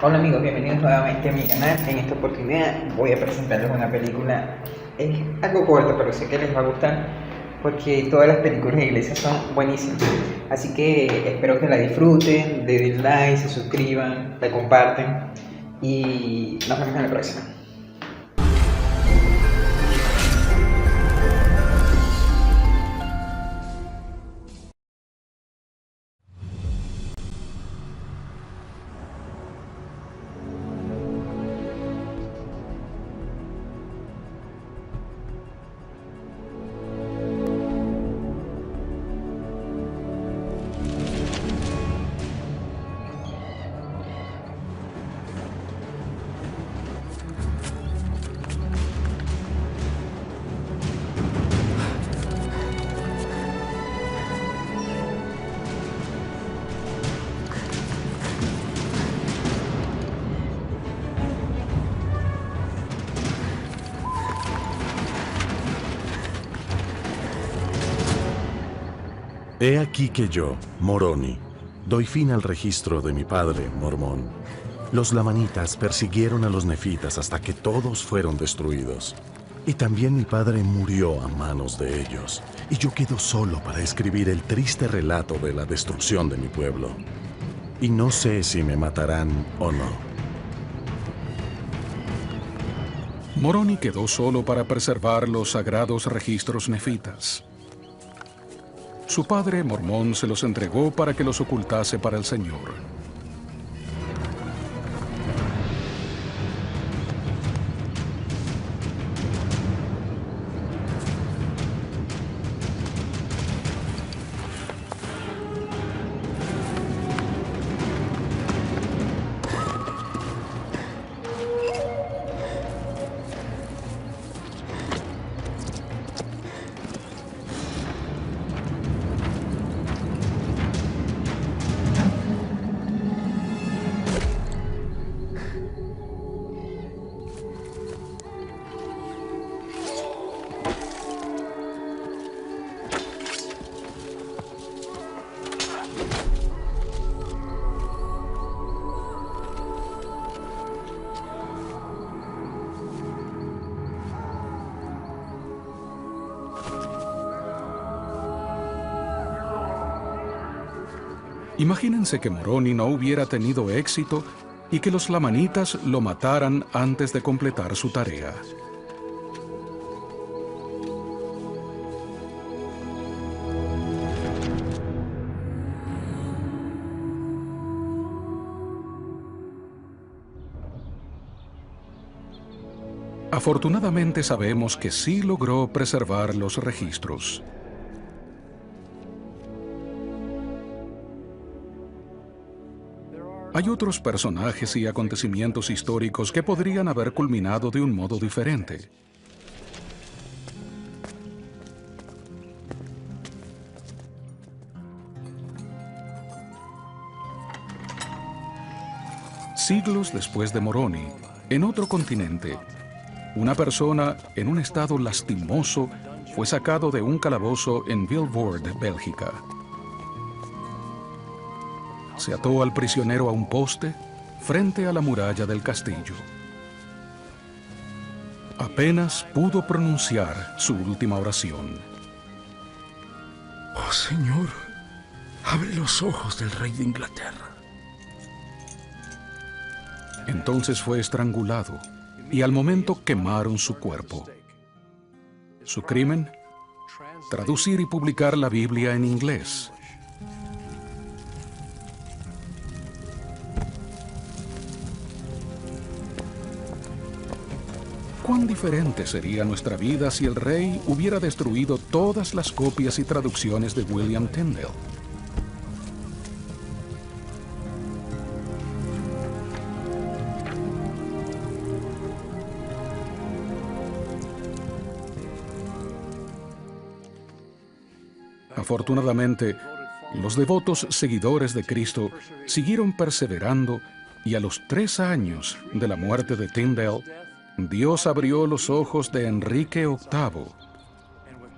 Hola amigos, bienvenidos nuevamente a mi canal. En esta oportunidad voy a presentarles una película, es algo corta, pero sé que les va a gustar porque todas las películas de iglesia son buenísimas. Así que espero que la disfruten, le den like, se suscriban, la comparten y nos vemos en la próxima. He aquí que yo, Moroni, doy fin al registro de mi padre, Mormón. Los lamanitas persiguieron a los nefitas hasta que todos fueron destruidos. Y también mi padre murió a manos de ellos, y yo quedo solo para escribir el triste relato de la destrucción de mi pueblo. Y no sé si me matarán o no. Moroni quedó solo para preservar los sagrados registros nefitas. Su padre, Mormón, se los entregó para que los ocultase para el Señor. Imagínense que Moroni no hubiera tenido éxito y que los lamanitas lo mataran antes de completar su tarea. Afortunadamente sabemos que sí logró preservar los registros. Hay otros personajes y acontecimientos históricos que podrían haber culminado de un modo diferente. Siglos después de Moroni, en otro continente, una persona en un estado lastimoso fue sacado de un calabozo en Vilvoorde, Bélgica. Se ató al prisionero a un poste frente a la muralla del castillo. Apenas pudo pronunciar su última oración. Oh, Señor, abre los ojos del rey de Inglaterra. Entonces fue estrangulado y al momento quemaron su cuerpo. Su crimen: traducir y publicar la Biblia en inglés. ¿Cuán diferente sería nuestra vida si el rey hubiera destruido todas las copias y traducciones de William Tyndale? Afortunadamente, los devotos seguidores de Cristo siguieron perseverando y a los 3 años de la muerte de Tyndale, Dios abrió los ojos de Enrique VIII.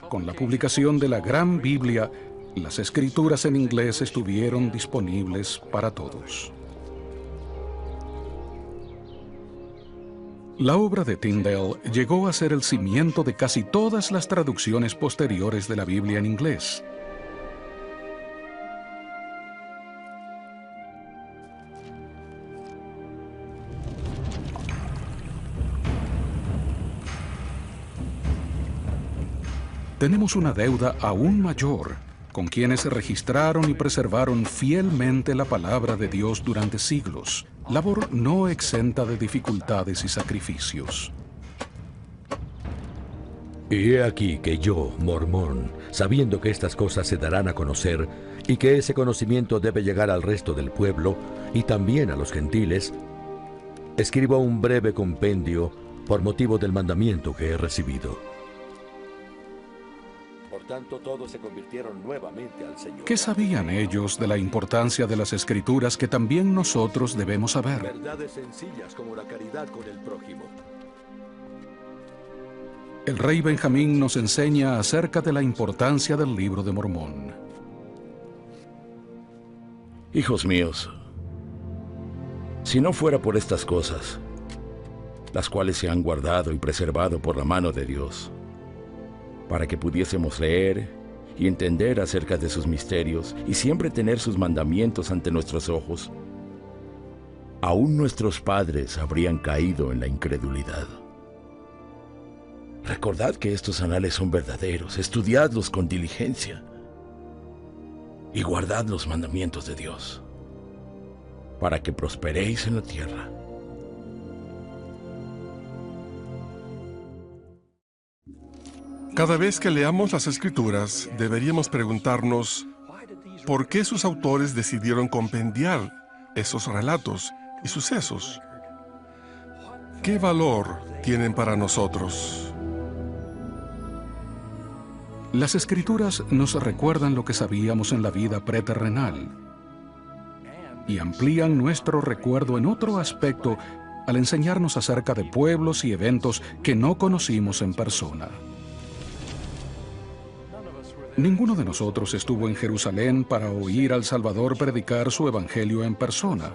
Con la publicación de la Gran Biblia, las escrituras en inglés estuvieron disponibles para todos. La obra de Tyndale llegó a ser el cimiento de casi todas las traducciones posteriores de la Biblia en inglés. Tenemos una deuda aún mayor con quienes registraron y preservaron fielmente la palabra de Dios durante siglos, labor no exenta de dificultades y sacrificios. Y he aquí que yo, Mormón, sabiendo que estas cosas se darán a conocer y que ese conocimiento debe llegar al resto del pueblo y también a los gentiles, escribo un breve compendio por motivo del mandamiento que he recibido. Por tanto, todos se convirtieron nuevamente al Señor. ¿Qué sabían ellos de la importancia de las Escrituras que también nosotros debemos saber? Verdades sencillas como la caridad con el prójimo. El rey Benjamín nos enseña acerca de la importancia del Libro de Mormón. Hijos míos, si no fuera por estas cosas, las cuales se han guardado y preservado por la mano de Dios, para que pudiésemos leer y entender acerca de sus misterios y siempre tener sus mandamientos ante nuestros ojos, aún nuestros padres habrían caído en la incredulidad. Recordad que estos anales son verdaderos, estudiadlos con diligencia y guardad los mandamientos de Dios, para que prosperéis en la tierra. Cada vez que leamos las Escrituras, deberíamos preguntarnos ¿por qué sus autores decidieron compendiar esos relatos y sucesos? ¿Qué valor tienen para nosotros? Las Escrituras nos recuerdan lo que sabíamos en la vida preterrenal y amplían nuestro recuerdo en otro aspecto al enseñarnos acerca de pueblos y eventos que no conocimos en persona. Ninguno de nosotros estuvo en Jerusalén para oír al Salvador predicar su evangelio en persona.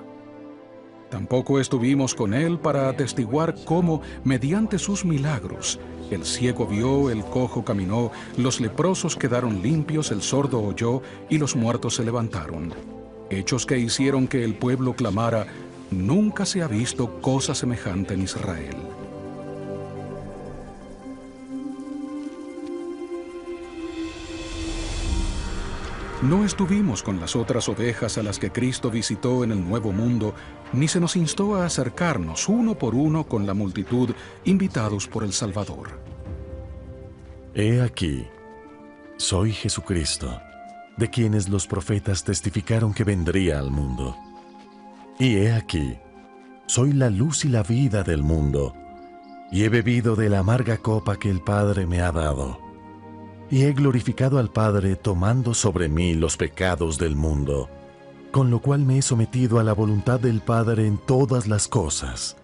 Tampoco estuvimos con él para atestiguar cómo, mediante sus milagros, el ciego vio, el cojo caminó, los leprosos quedaron limpios, el sordo oyó y los muertos se levantaron. Hechos que hicieron que el pueblo clamara: nunca se ha visto cosa semejante en Israel. No estuvimos con las otras ovejas a las que Cristo visitó en el Nuevo Mundo, ni se nos instó a acercarnos uno por uno con la multitud, invitados por el Salvador. He aquí, soy Jesucristo, de quienes los profetas testificaron que vendría al mundo. Y he aquí, soy la luz y la vida del mundo, y he bebido de la amarga copa que el Padre me ha dado. Y he glorificado al Padre tomando sobre mí los pecados del mundo, con lo cual me he sometido a la voluntad del Padre en todas las cosas.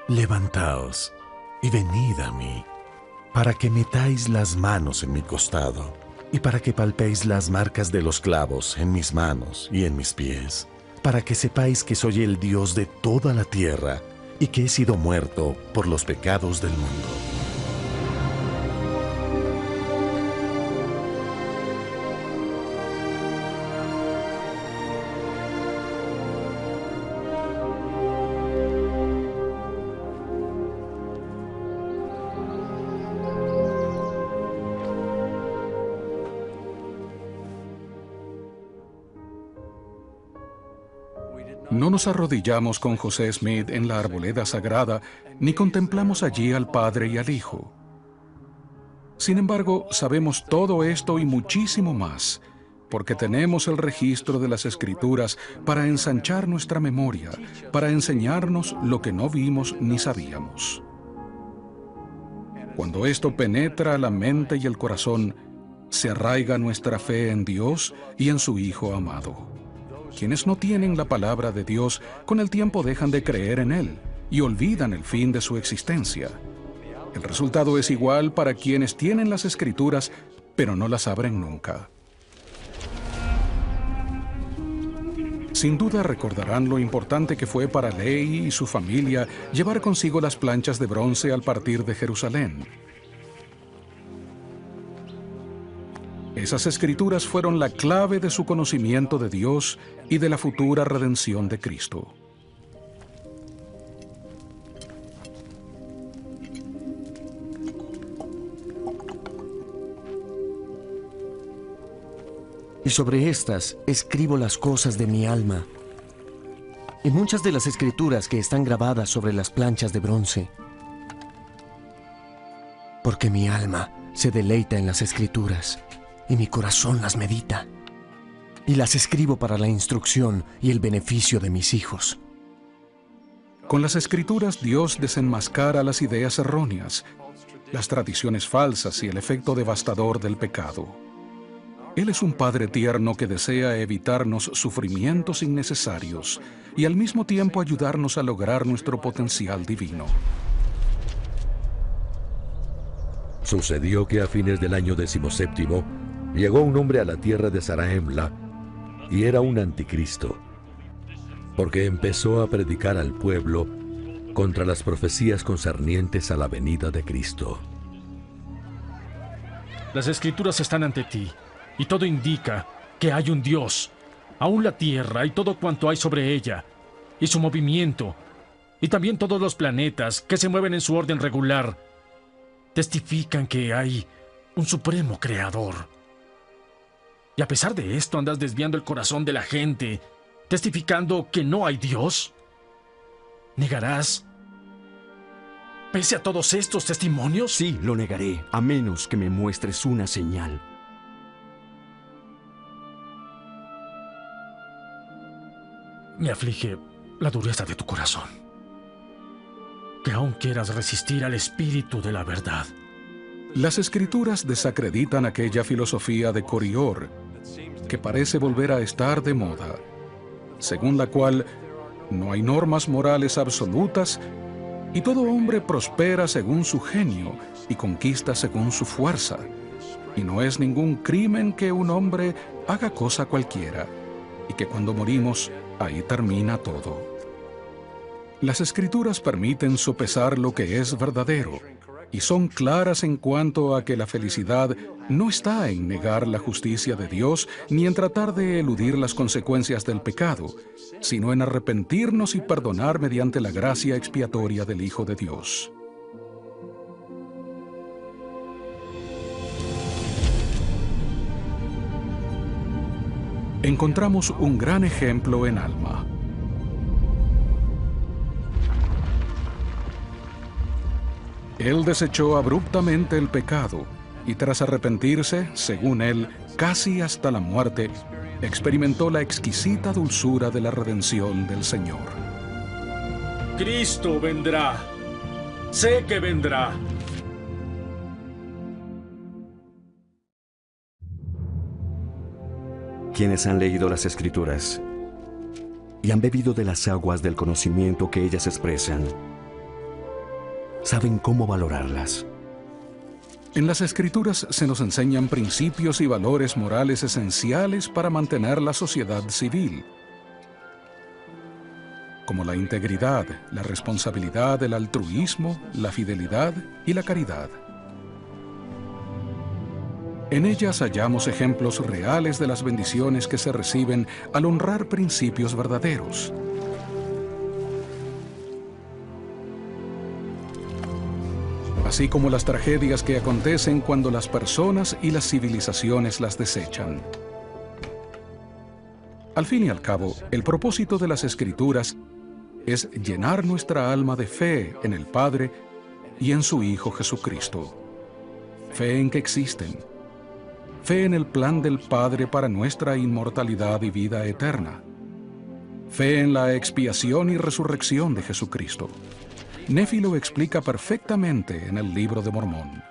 Levantaos y venid a mí, para que metáis las manos en mi costado, y para que palpéis las marcas de los clavos en mis manos y en mis pies, para que sepáis que soy el Dios de toda la tierra, y que he sido muerto por los pecados del mundo. No nos arrodillamos con José Smith en la arboleda sagrada, ni contemplamos allí al Padre y al Hijo. Sin embargo, sabemos todo esto y muchísimo más, porque tenemos el registro de las Escrituras para ensanchar nuestra memoria, para enseñarnos lo que no vimos ni sabíamos. Cuando esto penetra la mente y el corazón, se arraiga nuestra fe en Dios y en su Hijo amado. Quienes no tienen la palabra de Dios, con el tiempo dejan de creer en Él y olvidan el fin de su existencia. El resultado es igual para quienes tienen las Escrituras, pero no las abren nunca. Sin duda recordarán lo importante que fue para Lehi y su familia llevar consigo las planchas de bronce al partir de Jerusalén. Esas escrituras fueron la clave de su conocimiento de Dios y de la futura redención de Cristo. Y sobre estas escribo las cosas de mi alma. Y muchas de las escrituras que están grabadas sobre las planchas de bronce. Porque mi alma se deleita en las escrituras, y mi corazón las medita. Y las escribo para la instrucción y el beneficio de mis hijos. Con las escrituras Dios desenmascara las ideas erróneas, las tradiciones falsas y el efecto devastador del pecado. Él es un Padre tierno que desea evitarnos sufrimientos innecesarios y al mismo tiempo ayudarnos a lograr nuestro potencial divino. Sucedió que a fines del año 17 llegó un hombre a la tierra de Zarahemla y era un anticristo, porque empezó a predicar al pueblo contra las profecías concernientes a la venida de Cristo. Las escrituras están ante ti, y todo indica que hay un Dios, aún la tierra y todo cuanto hay sobre ella, y su movimiento, y también todos los planetas que se mueven en su orden regular, testifican que hay un supremo creador. Y a pesar de esto andas desviando el corazón de la gente, testificando que no hay Dios. ¿Negarás pese a todos estos testimonios? Sí, lo negaré, a menos que me muestres una señal. Me aflige la dureza de tu corazón, que aún quieras resistir al espíritu de la verdad. Las escrituras desacreditan aquella filosofía de Corior, que parece volver a estar de moda, según la cual no hay normas morales absolutas y todo hombre prospera según su genio y conquista según su fuerza, y no es ningún crimen que un hombre haga cosa cualquiera, y que cuando morimos, ahí termina todo. Las escrituras permiten sopesar lo que es verdadero y son claras en cuanto a que la felicidad no está en negar la justicia de Dios ni en tratar de eludir las consecuencias del pecado, sino en arrepentirnos y perdonar mediante la gracia expiatoria del Hijo de Dios. Encontramos un gran ejemplo en Alma. Él desechó abruptamente el pecado y tras arrepentirse, según él, casi hasta la muerte, experimentó la exquisita dulzura de la redención del Señor. Cristo vendrá. Sé que vendrá. Quienes han leído las Escrituras y han bebido de las aguas del conocimiento que ellas expresan, saben cómo valorarlas. En las Escrituras se nos enseñan principios y valores morales esenciales para mantener la sociedad civil, como la integridad, la responsabilidad, el altruismo, la fidelidad y la caridad. En ellas hallamos ejemplos reales de las bendiciones que se reciben al honrar principios verdaderos. Así como las tragedias que acontecen cuando las personas y las civilizaciones las desechan. Al fin y al cabo, el propósito de las Escrituras es llenar nuestra alma de fe en el Padre y en su Hijo Jesucristo. Fe en que existen. Fe en el plan del Padre para nuestra inmortalidad y vida eterna. Fe en la expiación y resurrección de Jesucristo. Nefi lo explica perfectamente en el Libro de Mormón.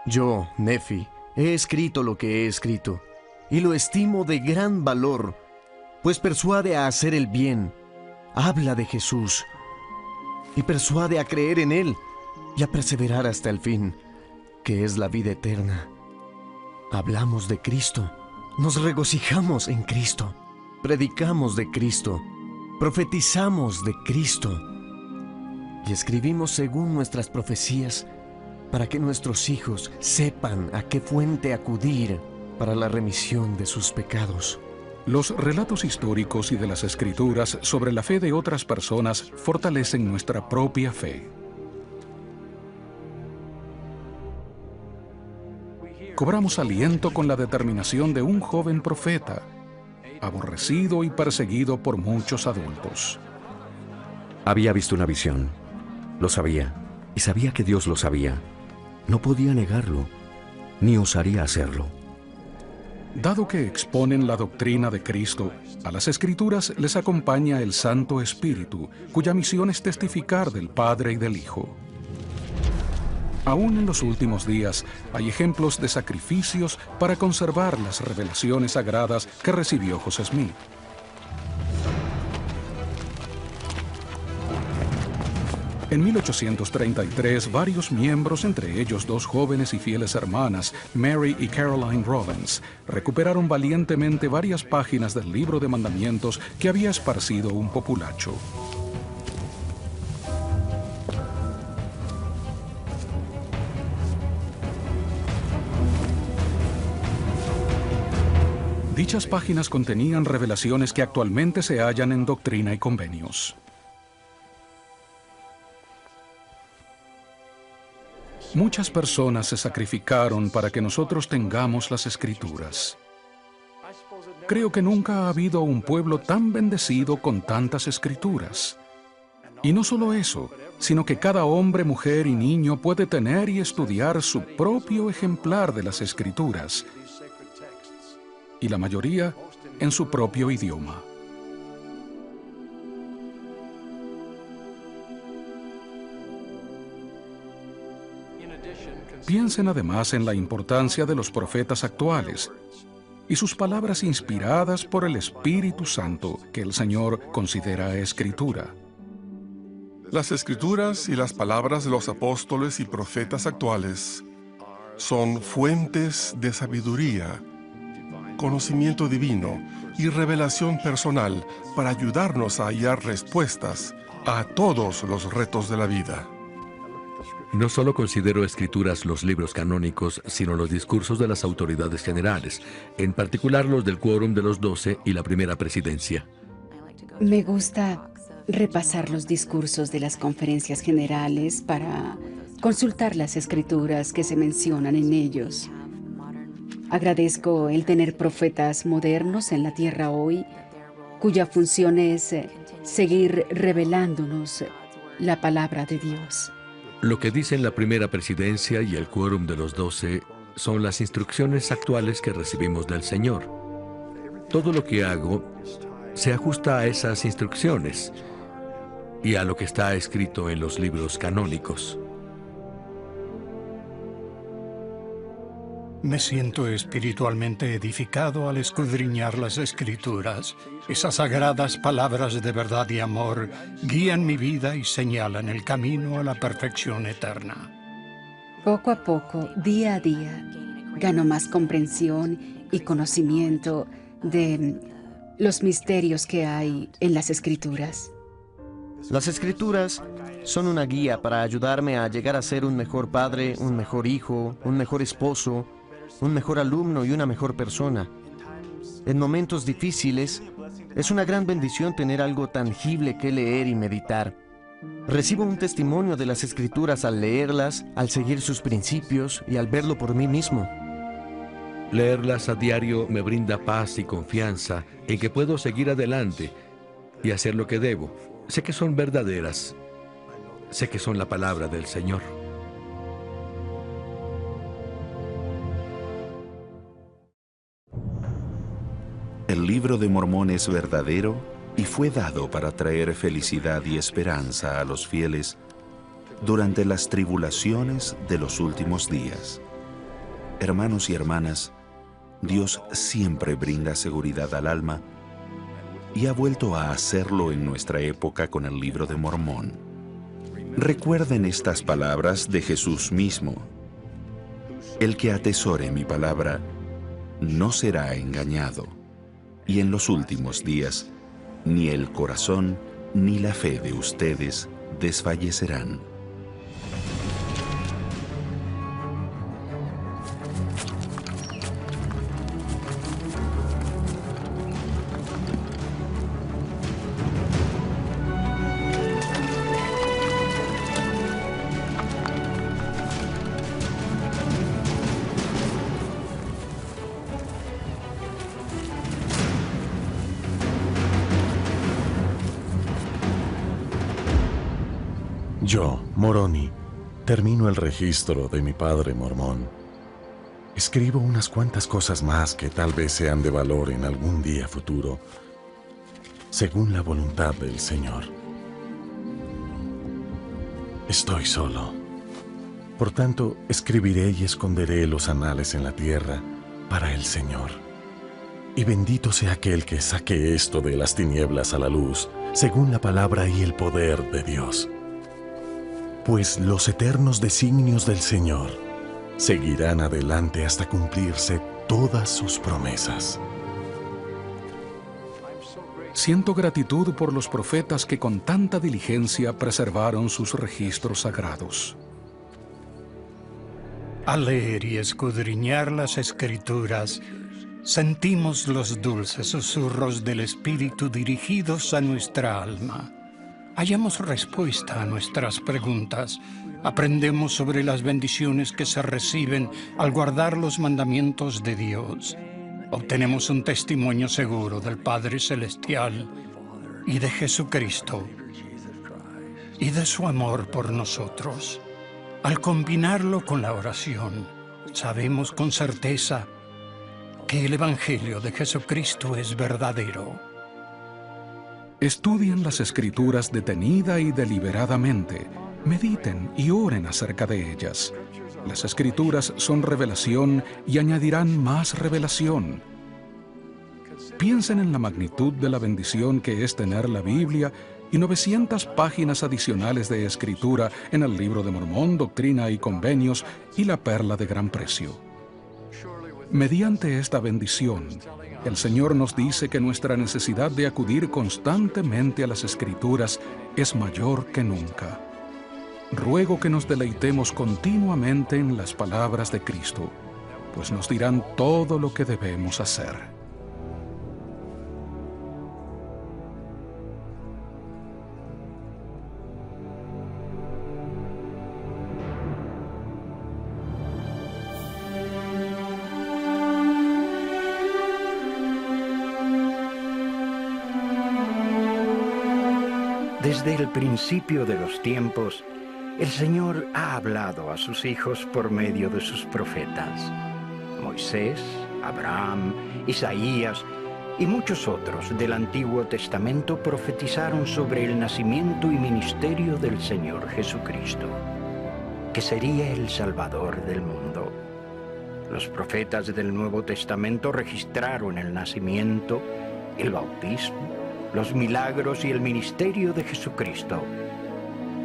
Yo, Nefi, he escrito lo que he escrito, y lo estimo de gran valor, pues persuade a hacer el bien, habla de Jesús, y persuade a creer en Él, y a perseverar hasta el fin, que es la vida eterna. Hablamos de Cristo, nos regocijamos en Cristo, predicamos de Cristo, profetizamos de Cristo y escribimos según nuestras profecías para que nuestros hijos sepan a qué fuente acudir para la remisión de sus pecados. Los relatos históricos y de las Escrituras sobre la fe de otras personas fortalecen nuestra propia fe. Cobramos aliento con la determinación de un joven profeta, aborrecido y perseguido por muchos adultos. Había visto una visión. Lo sabía. Y sabía que Dios lo sabía. No podía negarlo, ni osaría hacerlo. Dado que exponen la doctrina de Cristo, a las Escrituras les acompaña el Santo Espíritu, cuya misión es testificar del Padre y del Hijo. Aún en los últimos días hay ejemplos de sacrificios para conservar las revelaciones sagradas que recibió José Smith. En 1833, varios miembros, entre ellos dos jóvenes y fieles hermanas, Mary y Caroline Rollins, recuperaron valientemente varias páginas del libro de mandamientos que había esparcido un populacho. Dichas páginas contenían revelaciones que actualmente se hallan en Doctrina y Convenios. Muchas personas se sacrificaron para que nosotros tengamos las Escrituras. Creo que nunca ha habido un pueblo tan bendecido con tantas Escrituras. Y no solo eso, sino que cada hombre, mujer y niño puede tener y estudiar su propio ejemplar de las Escrituras, y la mayoría en su propio idioma. Piensen además en la importancia de los profetas actuales y sus palabras inspiradas por el Espíritu Santo que el Señor considera Escritura. Las Escrituras y las palabras de los apóstoles y profetas actuales son fuentes de sabiduría, conocimiento divino y revelación personal para ayudarnos a hallar respuestas a todos los retos de la vida. No solo considero Escrituras los libros canónicos, sino los discursos de las autoridades generales, en particular los del Quórum de los 12 y la Primera Presidencia. Me gusta repasar los discursos de las conferencias generales para consultar las Escrituras que se mencionan en ellos. Agradezco el tener profetas modernos en la tierra hoy, cuya función es seguir revelándonos la palabra de Dios. Lo que dicen la Primera Presidencia y el Quórum de los 12 son las instrucciones actuales que recibimos del Señor. Todo lo que hago se ajusta a esas instrucciones y a lo que está escrito en los libros canónicos. Me siento espiritualmente edificado al escudriñar las Escrituras. Esas sagradas palabras de verdad y amor guían mi vida y señalan el camino a la perfección eterna. Poco a poco, día a día, gano más comprensión y conocimiento de los misterios que hay en las Escrituras. Las Escrituras son una guía para ayudarme a llegar a ser un mejor padre, un mejor hijo, un mejor esposo, un mejor alumno y una mejor persona. En momentos difíciles, es una gran bendición tener algo tangible que leer y meditar. Recibo un testimonio de las Escrituras al leerlas, al seguir sus principios y al verlo por mí mismo. Leerlas a diario me brinda paz y confianza en que puedo seguir adelante y hacer lo que debo. Sé que son verdaderas. Sé que son la palabra del Señor. El libro de Mormón es verdadero y fue dado para traer felicidad y esperanza a los fieles durante las tribulaciones de los últimos días. Hermanos y hermanas, Dios siempre brinda seguridad al alma y ha vuelto a hacerlo en nuestra época con el libro de Mormón. Recuerden estas palabras de Jesús mismo. El que atesore mi palabra no será engañado. y en los últimos días, ni el corazón ni la fe de ustedes desfallecerán. Yo, Moroni, termino el registro de mi padre mormón. Escribo unas cuantas cosas más que tal vez sean de valor en algún día futuro, según la voluntad del Señor. Estoy solo. Por tanto, escribiré y esconderé los anales en la tierra para el Señor. Y bendito sea aquel que saque esto de las tinieblas a la luz, según la palabra y el poder de Dios. Pues los eternos designios del Señor seguirán adelante hasta cumplirse todas sus promesas. Siento gratitud por los profetas que con tanta diligencia preservaron sus registros sagrados. Al leer y escudriñar las Escrituras, sentimos los dulces susurros del Espíritu dirigidos a nuestra alma. Hallamos respuesta a nuestras preguntas. Aprendemos sobre las bendiciones que se reciben al guardar los mandamientos de Dios. Obtenemos un testimonio seguro del Padre Celestial y de Jesucristo y de su amor por nosotros. Al combinarlo con la oración, sabemos con certeza que el Evangelio de Jesucristo es verdadero. Estudien las Escrituras detenida y deliberadamente. Mediten y oren acerca de ellas. Las Escrituras son revelación y añadirán más revelación. Piensen en la magnitud de la bendición que es tener la Biblia y 900 páginas adicionales de escritura en el Libro de Mormón, Doctrina y Convenios y la Perla de Gran Precio. Mediante esta bendición, el Señor nos dice que nuestra necesidad de acudir constantemente a las Escrituras es mayor que nunca. Ruego que nos deleitemos continuamente en las palabras de Cristo, pues nos dirán todo lo que debemos hacer. Desde el principio de los tiempos, el Señor ha hablado a sus hijos por medio de sus profetas. Moisés, Abraham, Isaías y muchos otros del Antiguo Testamento profetizaron sobre el nacimiento y ministerio del Señor Jesucristo, que sería el Salvador del mundo. Los profetas del Nuevo Testamento registraron el nacimiento, el bautismo, los milagros y el ministerio de Jesucristo,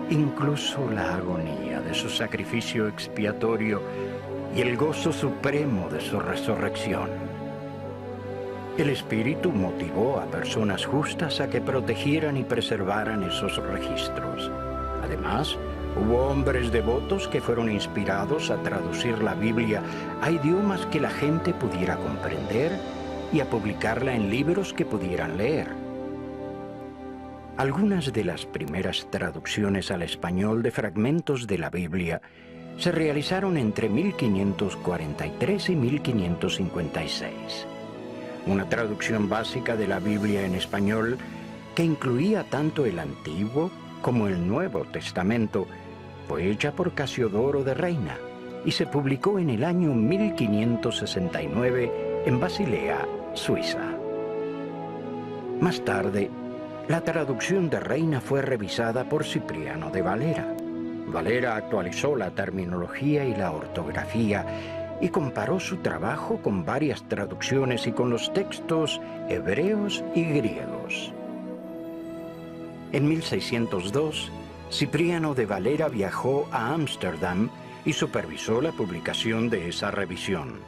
incluso la agonía de su sacrificio expiatorio y el gozo supremo de su resurrección. El Espíritu motivó a personas justas a que protegieran y preservaran esos registros. Además, hubo hombres devotos que fueron inspirados a traducir la Biblia a idiomas que la gente pudiera comprender y a publicarla en libros que pudieran leer. Algunas de las primeras traducciones al español de fragmentos de la Biblia se realizaron entre 1543 y 1556. Una traducción básica de la Biblia en español que incluía tanto el Antiguo como el Nuevo Testamento fue hecha por Casiodoro de Reina y se publicó en el año 1569 en Basilea, Suiza. Más tarde, la traducción de Reina fue revisada por Cipriano de Valera. Valera actualizó la terminología y la ortografía y comparó su trabajo con varias traducciones y con los textos hebreos y griegos. En 1602, Cipriano de Valera viajó a Ámsterdam y supervisó la publicación de esa revisión.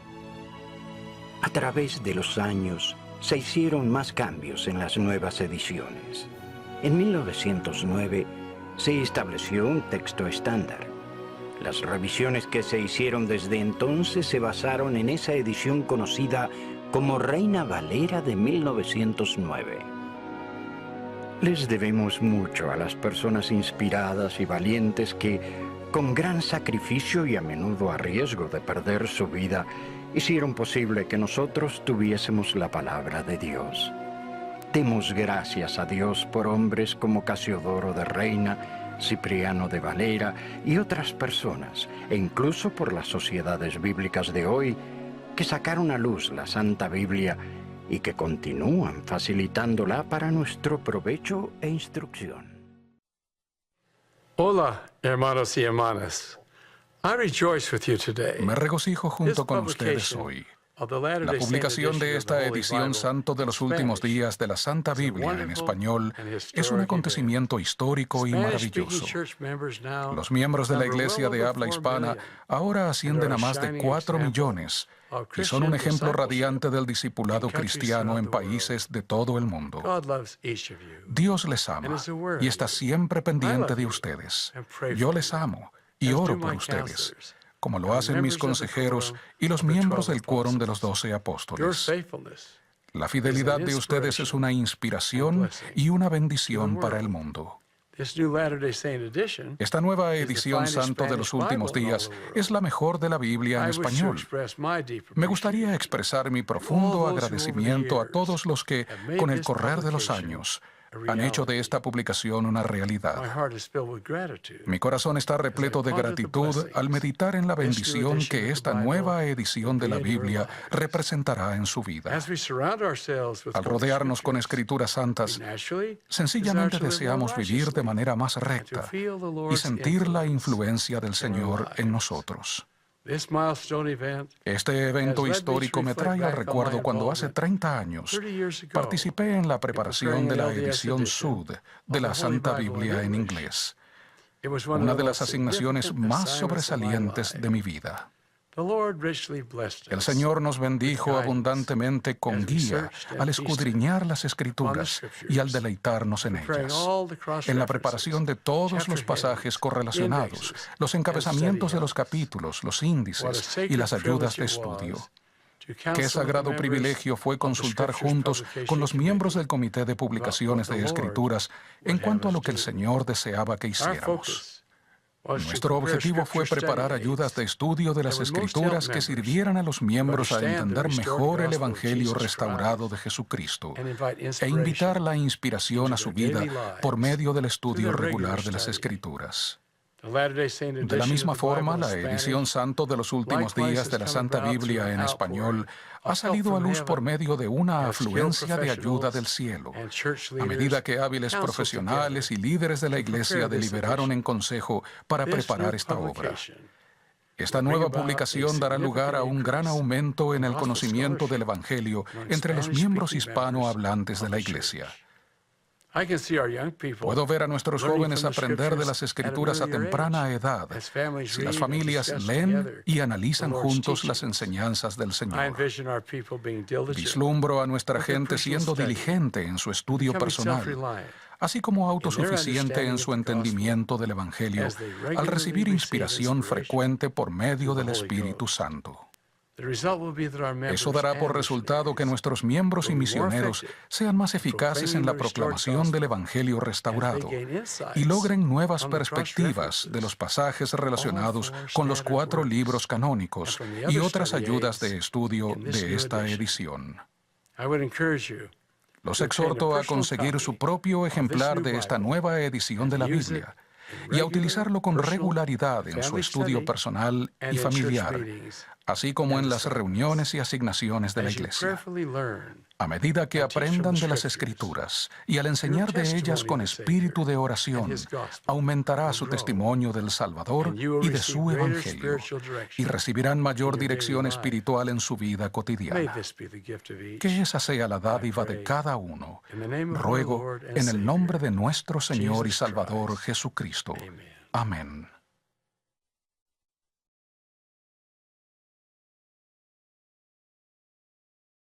A través de los años, se hicieron más cambios en las nuevas ediciones. En 1909 se estableció un texto estándar. Las revisiones que se hicieron desde entonces se basaron en esa edición conocida como Reina Valera de 1909. Les debemos mucho a las personas inspiradas y valientes que, con gran sacrificio y a menudo a riesgo de perder su vida, hicieron posible que nosotros tuviésemos la palabra de Dios. Demos gracias a Dios por hombres como Casiodoro de Reina, Cipriano de Valera y otras personas, e incluso por las sociedades bíblicas de hoy, que sacaron a luz la Santa Biblia y que continúan facilitándola para nuestro provecho e instrucción. Hola, hermanos y hermanas. I rejoice with you today. Me regocijo junto con ustedes hoy. La publicación de esta edición Santo de los Últimos Días de la Santa Biblia en español es un acontecimiento histórico y maravilloso. Los miembros de la Iglesia de habla hispana ahora ascienden a más de 4 millones y son un ejemplo radiante del discipulado cristiano en países de todo el mundo. Dios les ama y está siempre pendiente de ustedes. Yo les amo y oro por ustedes, como lo hacen mis consejeros y los miembros del quórum de los 12 apóstoles. La fidelidad de ustedes es una inspiración y una bendición para el mundo. Esta nueva edición Santo de los Últimos Días es la mejor de la Biblia en español. Me gustaría expresar mi profundo agradecimiento a todos los que, con el correr de los años, han hecho de esta publicación una realidad. Mi corazón está repleto de gratitud al meditar en la bendición que esta nueva edición de la Biblia representará en su vida. Al rodearnos con escrituras santas, sencillamente deseamos vivir de manera más recta y sentir la influencia del Señor en nosotros. Este evento histórico me trae al recuerdo cuando hace 30 años participé en la preparación de la edición Sud de la Santa Biblia en inglés, una de las asignaciones más sobresalientes de mi vida. El Señor nos bendijo abundantemente con guía al escudriñar las Escrituras y al deleitarnos en ellas. En la preparación de todos los pasajes correlacionados, los encabezamientos de los capítulos, los índices y las ayudas de estudio. Qué sagrado privilegio fue consultar juntos con los miembros del Comité de Publicaciones de Escrituras en cuanto a lo que el Señor deseaba que hiciéramos. Nuestro objetivo fue preparar ayudas de estudio de las Escrituras que sirvieran a los miembros a entender mejor el Evangelio restaurado de Jesucristo e invitar la inspiración a su vida por medio del estudio regular de las Escrituras. De la misma forma, la edición Santo de los Últimos Días de la Santa Biblia en español ha salido a luz por medio de una afluencia de ayuda del cielo, a medida que hábiles profesionales y líderes de la Iglesia deliberaron en consejo para preparar esta obra. Esta nueva publicación dará lugar a un gran aumento en el conocimiento del Evangelio entre los miembros hispanohablantes de la Iglesia. Puedo ver a nuestros jóvenes aprender de las Escrituras a temprana edad, si las familias leen y analizan juntos las enseñanzas del Señor. Vislumbro a nuestra gente siendo diligente en su estudio personal, así como autosuficiente en su entendimiento del Evangelio, al recibir inspiración frecuente por medio del Espíritu Santo. Eso dará por resultado que nuestros miembros y misioneros sean más eficaces en la proclamación del Evangelio restaurado y logren nuevas perspectivas de los pasajes relacionados con los 4 libros canónicos y otras ayudas de estudio de esta edición. Los exhorto a conseguir su propio ejemplar de esta nueva edición de la Biblia y a utilizarlo con regularidad en su estudio personal y familiar, así como en las reuniones y asignaciones de la Iglesia. A medida que aprendan de las Escrituras y al enseñar de ellas con espíritu de oración, aumentará su testimonio del Salvador y de su Evangelio, y recibirán mayor dirección espiritual en su vida cotidiana. Que esa sea la dádiva de cada uno. Ruego en el nombre de nuestro Señor y Salvador Jesucristo. Amén.